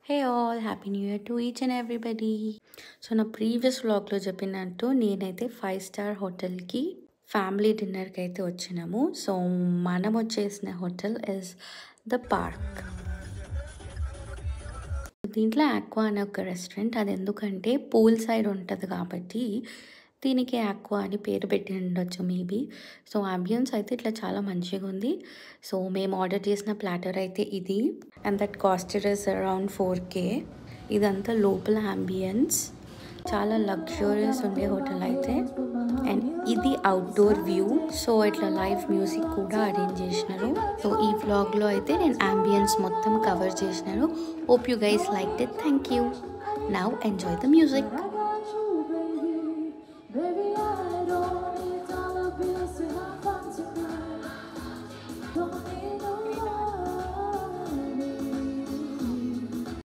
Hey all, Happy New Year to each and everybody. So నా previous వ్లాగ్లో చెప్పినట్టు నేనైతే 5 స్టార్ హోటల్కి ఫ్యామిలీ డిన్నర్కి అయితే వచ్చినాము. సో మనం వచ్చేసిన హోటల్ ఇస్ ద పార్క్. దీంట్లో ఆక్వా అనే ఒక రెస్టారెంట్, అది ఎందుకంటే పూల్ సైడ్ ఉంటుంది కాబట్టి దీనికి ఆక్వా అని పేరు పెట్టి ఉండొచ్చు మేబీ. సో అంబియన్స్ అయితే ఇట్లా చాలా మంచిగా ఉంది. సో మేము ఆర్డర్ చేసిన ప్లాటర్ అయితే ఇది, and that costed is around 4K. ఇదంతా లోపల అంబియన్స్, చాలా లగ్జూరియస్ ఉండే హోటల్ అయితే. అండ్ ఇది అవుట్డోర్ వ్యూ, సో ఇట్లా లైవ్ మ్యూజిక్ కూడా అరేంజ్ చేసినారు. సో ఈ వ్లాగ్లో అయితే నేను అంబియన్స్ మొత్తం కవర్ చేసినాను. Hope you guys liked it. Thank you. Now enjoy the music.